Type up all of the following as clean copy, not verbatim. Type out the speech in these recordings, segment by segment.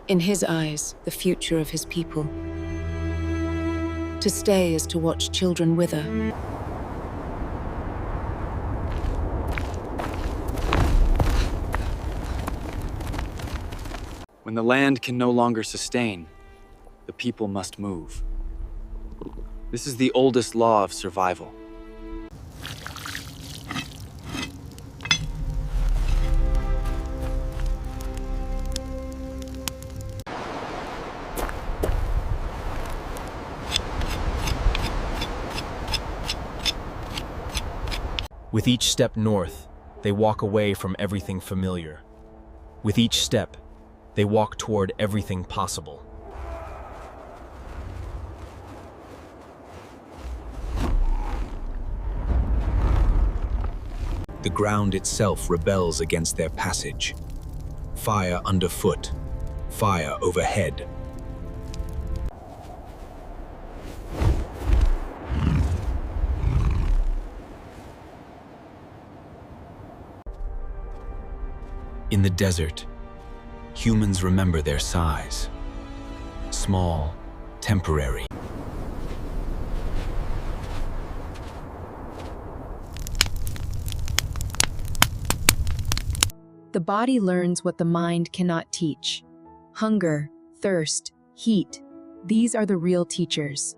In his eyes, the future of his people. To stay is to watch children wither. When the land can no longer sustain, the people must move. This is the oldest law of survival. With each step north, they walk away from everything familiar. With each step, they walk toward everything possible. The ground itself rebels against their passage. Fire underfoot, fire overhead. In the desert, humans remember their size. Small, temporary. The body learns what the mind cannot teach. Hunger, thirst, heat, these are the real teachers.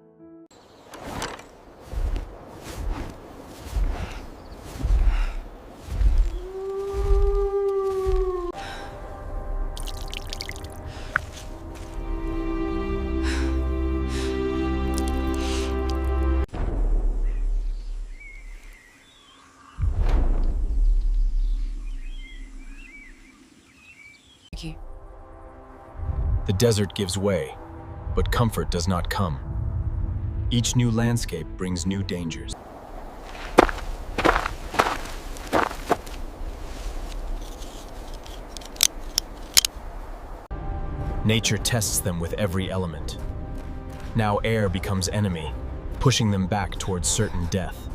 The desert gives way, but comfort does not come. Each new landscape brings new dangers. Nature tests them with every element. Now air becomes enemy, pushing them back towards certain death.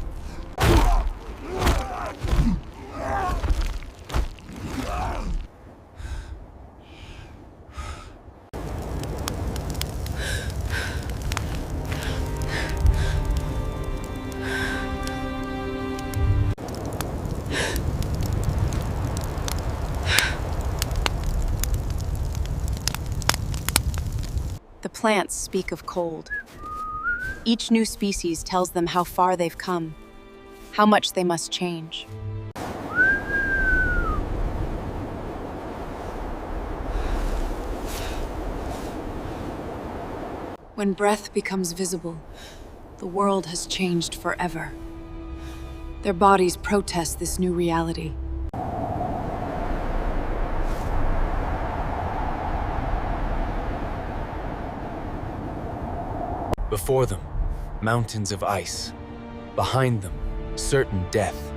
The plants speak of cold. Each new species tells them how far they've come, how much they must change. When breath becomes visible, the world has changed forever. Their bodies protest this new reality. Before them, mountains of ice. Behind them, certain death.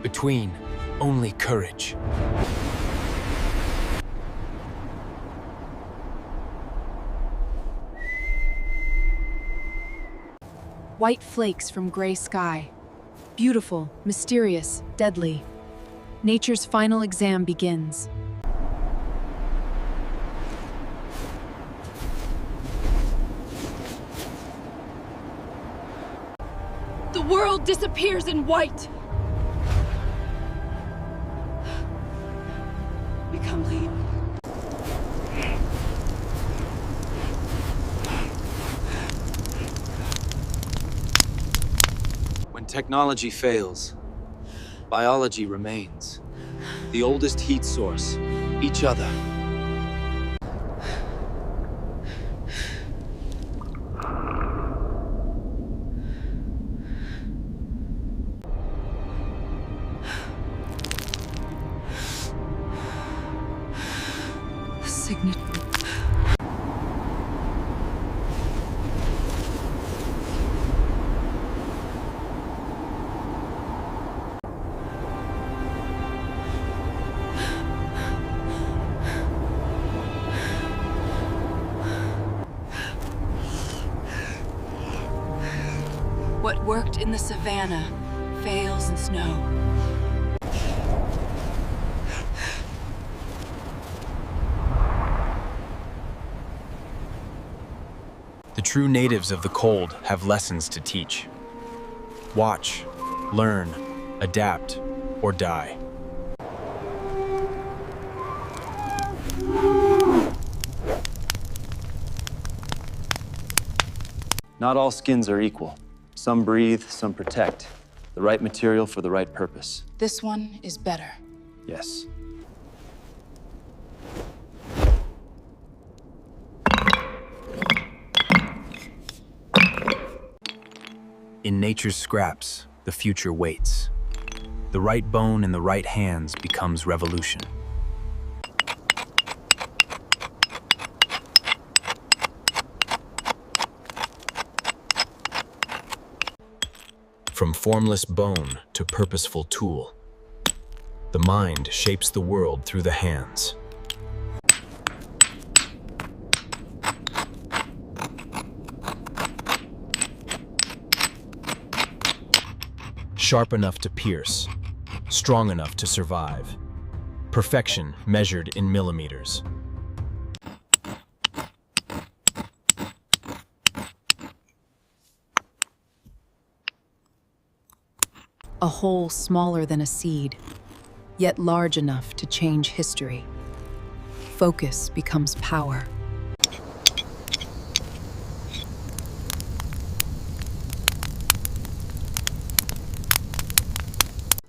Between, only courage. White flakes from gray sky. Beautiful, mysterious, deadly. Nature's final exam begins. The world disappears in white. Become lean. When technology fails, biology remains. The oldest heat source, each other. Signet. What worked in the savannah fails in snow. true natives of the cold have lessons to teach. Watch, learn, adapt, or die. Not all skins are equal. Some breathe, some protect. The right material for the right purpose. This one is better. Yes. In nature's scraps, the future waits. The right bone in the right hands becomes revolution. From formless bone to purposeful tool, the mind shapes the world through the hands. Sharp enough to pierce, strong enough to survive. Perfection measured in millimeters. A hole smaller than a seed, yet large enough to change history. Focus becomes power.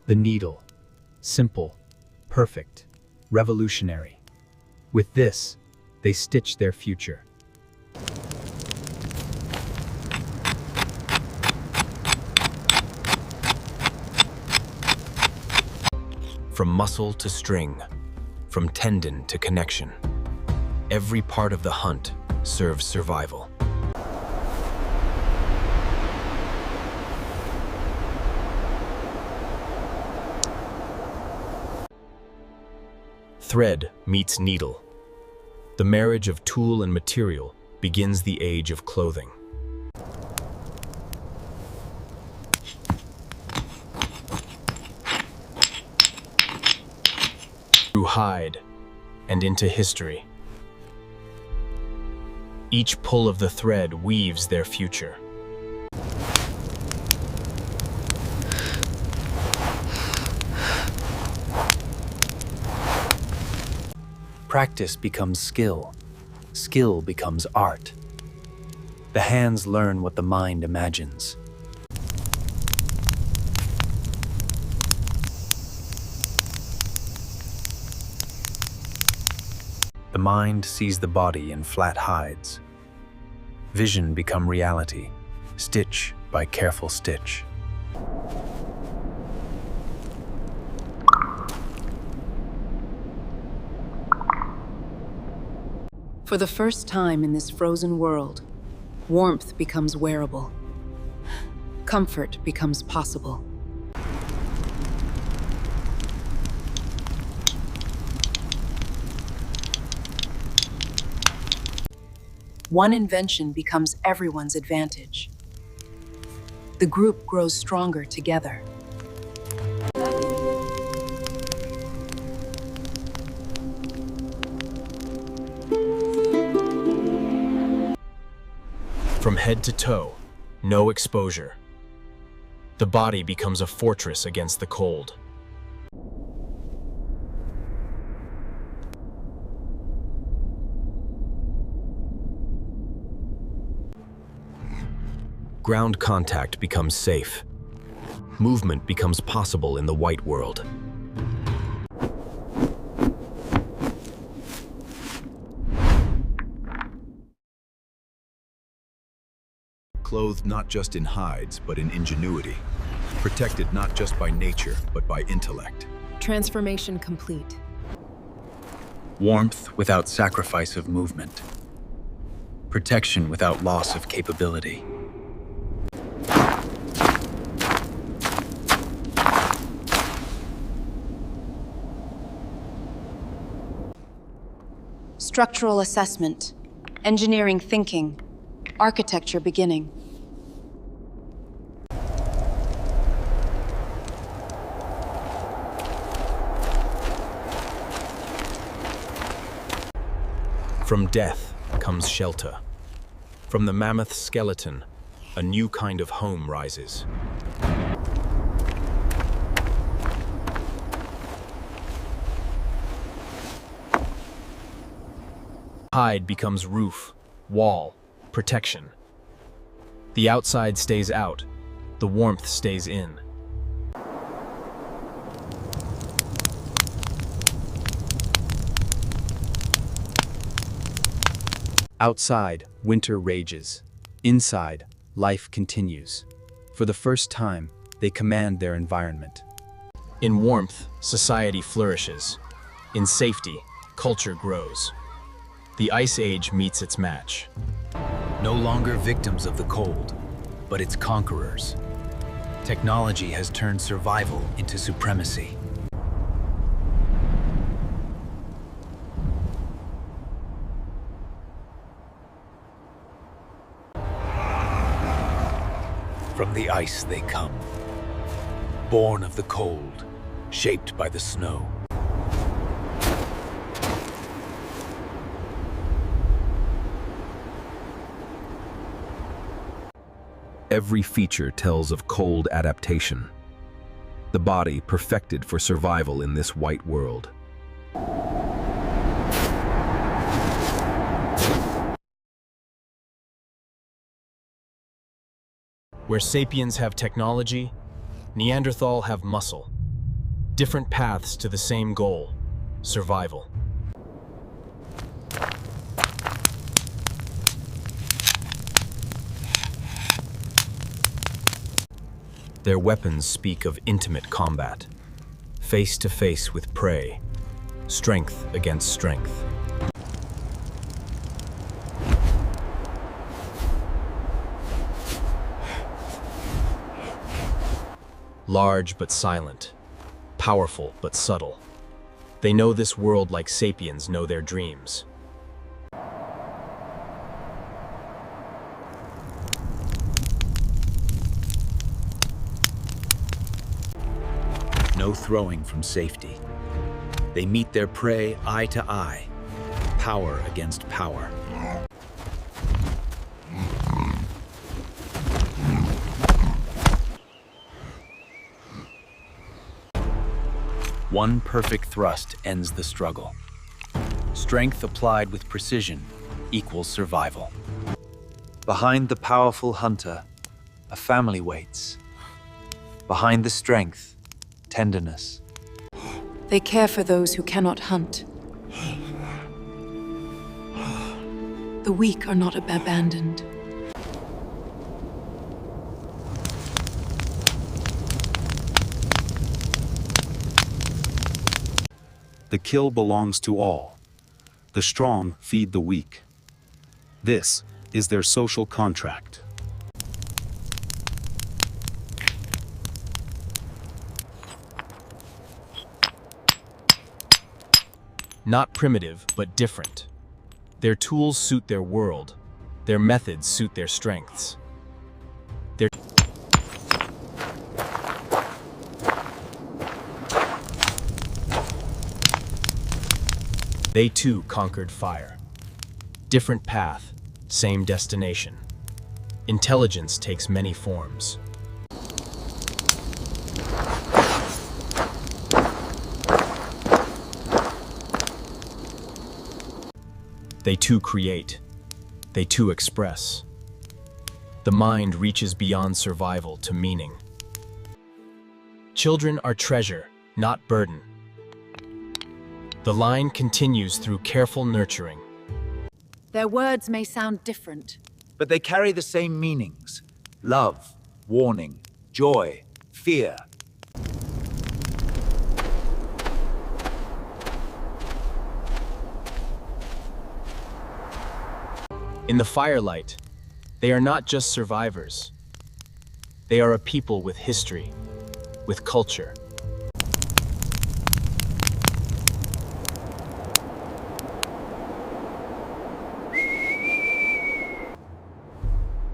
The needle. Simple, perfect, revolutionary. With this, they stitch their future. From muscle to string, from tendon to connection, every part of the hunt serves survival. Thread meets needle. The marriage of tool and material begins the age of clothing. Through hide and into history. Each pull of the thread weaves their future. Practice becomes skill. Skill becomes art. The hands learn what the mind imagines. The mind sees the body in flat hides. Vision become reality, stitch by careful stitch. For the first time in this frozen world, warmth becomes wearable. Comfort becomes possible. One invention becomes everyone's advantage. The group grows stronger together. From head to toe, no exposure. The body becomes a fortress against the cold. Ground contact becomes safe. Movement becomes possible in the white world. Clothed not just in hides, but in ingenuity. Protected not just by nature, but by intellect. Transformation complete. Warmth without sacrifice of movement. Protection without loss of capability. Structural assessment, engineering thinking, architecture beginning. From death comes shelter. From the mammoth skeleton, a new kind of home rises. Hide becomes roof, wall, protection. The outside stays out, the warmth stays in. Outside, winter rages. Inside, life continues. For the first time, they command their environment. In warmth, society flourishes. In safety, culture grows. The Ice Age meets its match. No longer victims of the cold, but its conquerors. Technology has turned survival into supremacy. From the ice they come, born of the cold, shaped by the snow. Every feature tells of cold adaptation. The body perfected for survival in this white world. Where sapiens have technology, Neanderthal have muscle. Different paths to the same goal, survival. Their weapons speak of intimate combat, face to face with prey, strength against strength. Large but silent, powerful but subtle. They know this world like sapiens know their dreams. No throwing from safety. They meet their prey eye to eye, power against power. One perfect thrust ends the struggle. Strength applied with precision equals survival. Behind the powerful hunter, a family waits. Behind the strength, tenderness. They care for those who cannot hunt. The weak are not abandoned. The kill belongs to all. The strong feed the weak. This is their social contract. Not primitive, but different. Their tools suit their world. Their methods suit their strengths. They too conquered fire. Different path, same destination. Intelligence takes many forms. They too create. They too express. The mind reaches beyond survival to meaning. Children are treasure, not burden. The line continues through careful nurturing. Their words may sound different. But they carry the same meanings: love, warning, joy, fear. In the firelight, they are not just survivors. They are a people with history, with culture.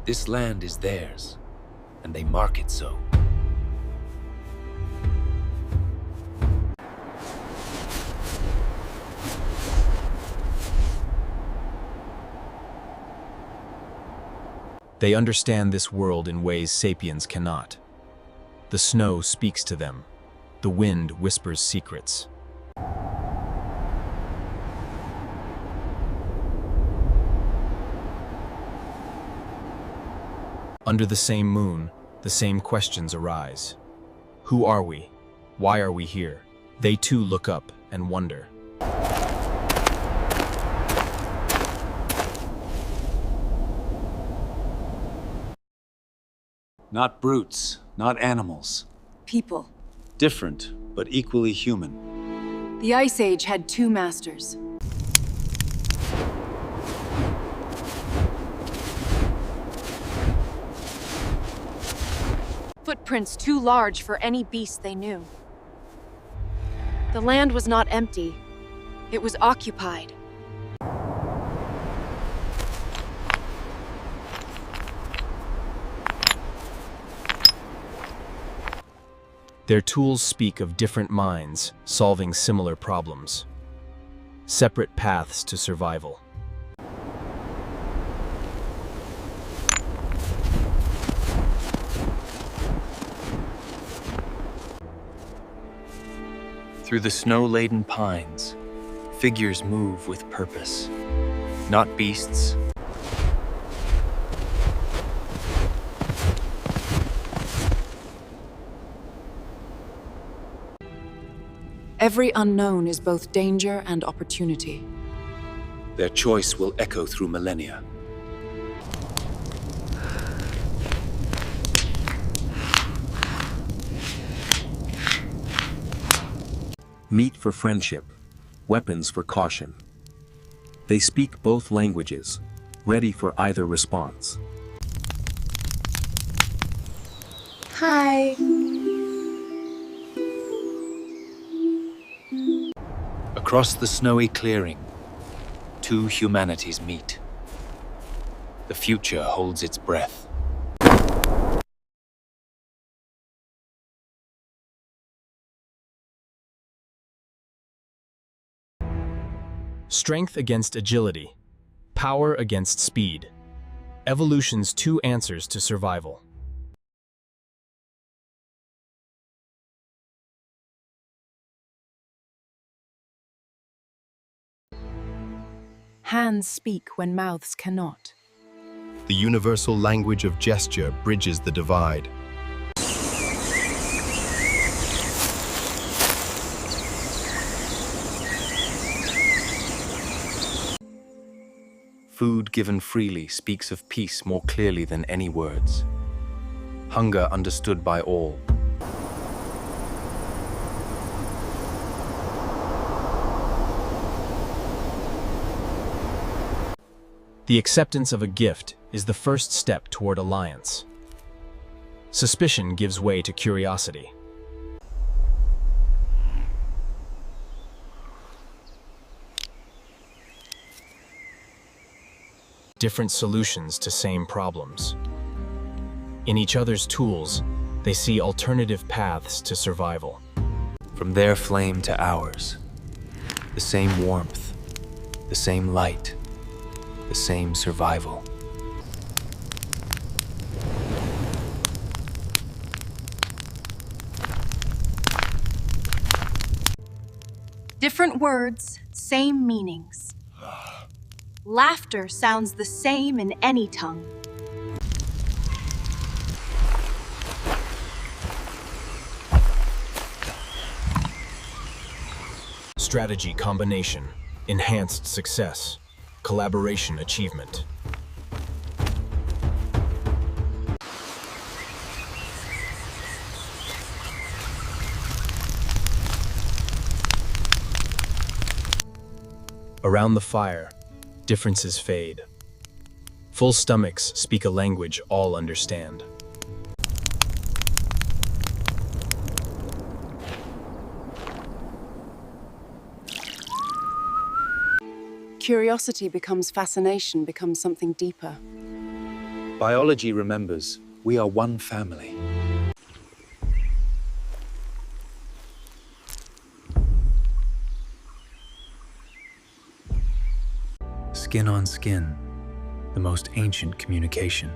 This land is theirs, and they mark it so. They understand this world in ways sapiens cannot. The snow speaks to them. The wind whispers secrets. Under the same moon, the same questions arise. Who are we? Why are we here? They too look up and wonder. Not brutes, not animals. People. Different, but equally human. The Ice Age had two masters. Footprints too large for any beast they knew. The land was not empty. It was occupied. Their tools speak of different minds solving similar problems. Separate paths to survival. Through the snow-laden pines, figures move with purpose. Not beasts, Every unknown is both danger and opportunity. Their choice will echo through millennia. Meat for friendship, weapons for caution. They speak both languages, ready for either response. Hi. across the snowy clearing, two humanities meet. The future holds its breath. Strength against agility, power against speed. Evolution's two answers to survival. Hands speak when mouths cannot. The universal language of gesture bridges the divide. Food given freely speaks of peace more clearly than any words. Hunger understood by all. The acceptance of a gift is the first step toward alliance. Suspicion gives way to curiosity. Different solutions to same problems. In each other's tools, they see alternative paths to survival. From their flame to ours, the same warmth, the same light, the same survival. Different words, same meanings. Laughter sounds the same in any tongue. Strategy combination, enhanced success, collaboration achievement. Around the fire, differences fade. Full stomachs speak a language all understand. Curiosity becomes fascination, becomes something deeper. Biology remembers we are one family. Skin on skin, the most ancient communication.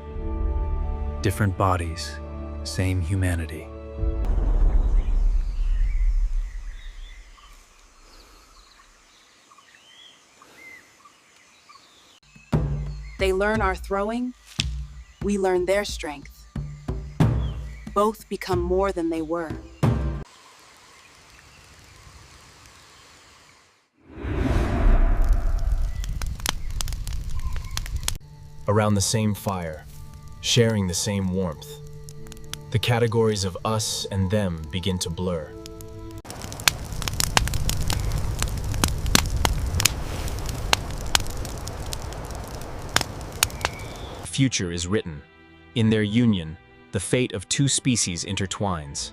Different bodies, same humanity. They learn our throwing, we learn their strength. Both become more than they were. Around the same fire, sharing the same warmth, the categories of us and them begin to blur. Future is written. In their union, the fate of two species intertwines.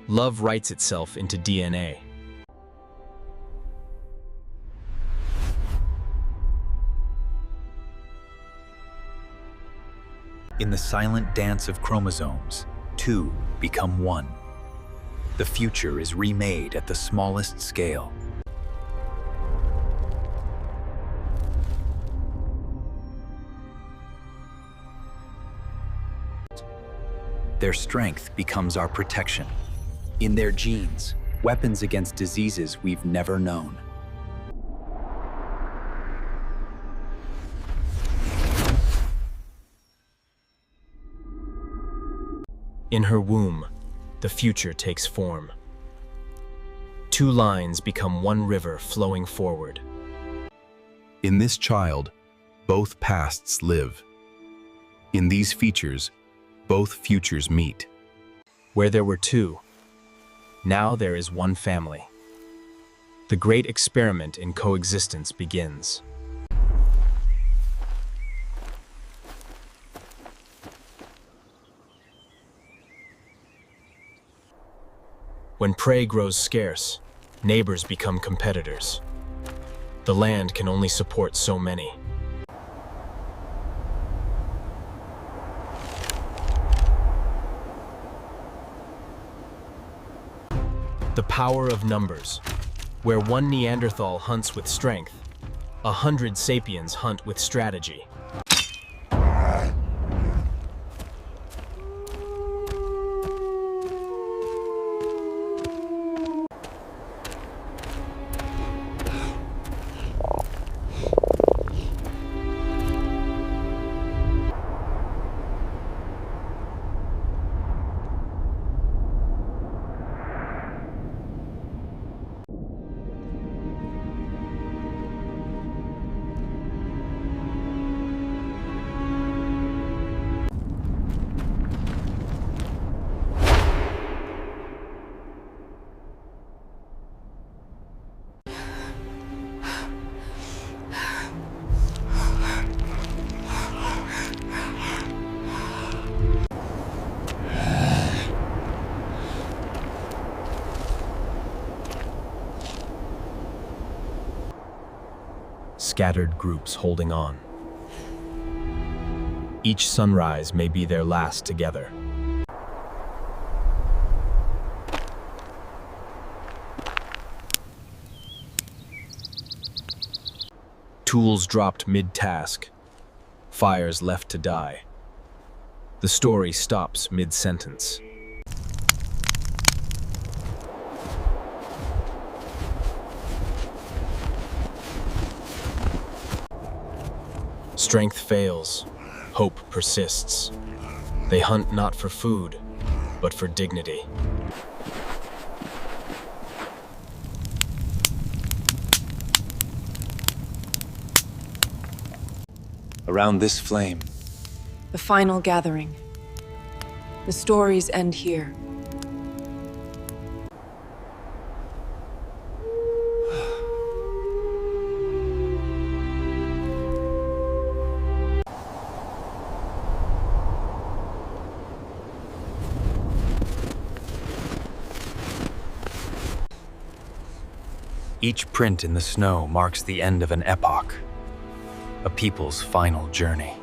Love writes itself into DNA. In the silent dance of chromosomes, two become one. The future is remade at the smallest scale. Their strength becomes our protection. In their genes, weapons against diseases we've never known. In her womb, the future takes form. Two lines become one river flowing forward. In this child, both pasts live. In these features, both futures meet. Where there were two, now there is one family. The great experiment in coexistence begins. When prey grows scarce, neighbors become competitors. The land can only support so many. The power of numbers. Where one Neanderthal hunts with strength, 100 sapiens hunt with strategy. Scattered groups holding on. Each sunrise may be their last together. Tools dropped mid-task, fires left to die. The story stops mid-sentence. Strength fails, hope persists. They hunt not for food, but for dignity. Around this flame, The final gathering. The stories end here. each print in the snow marks the end of an epoch, a people's final journey.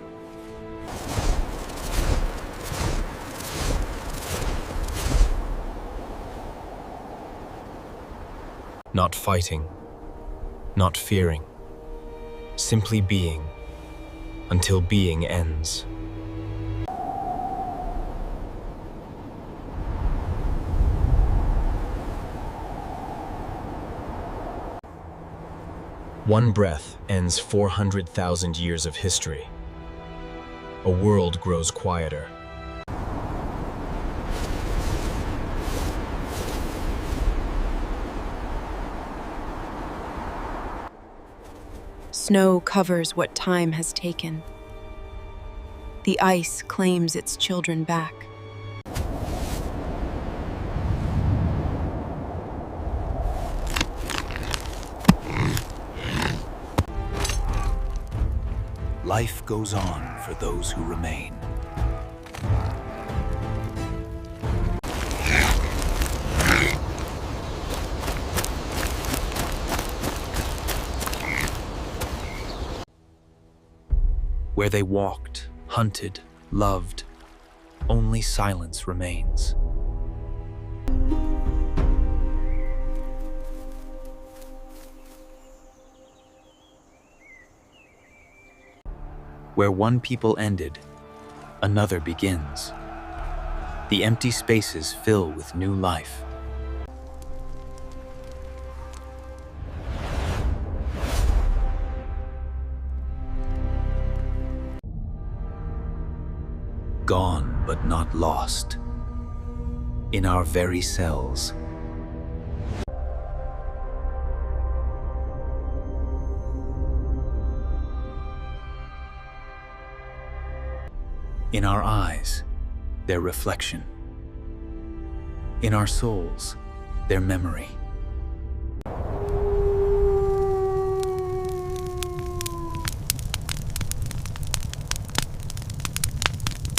Not fighting, not fearing, simply being, until being ends. One breath ends 400,000 years of history. A world grows quieter. Snow covers what time has taken. The ice claims its children back. Life goes on for those who remain. Where they walked, hunted, loved, only silence remains. Where one people ended, another begins. The empty spaces fill with new life. Gone but not lost. In our very cells. In our eyes, their reflection. In our souls, their memory.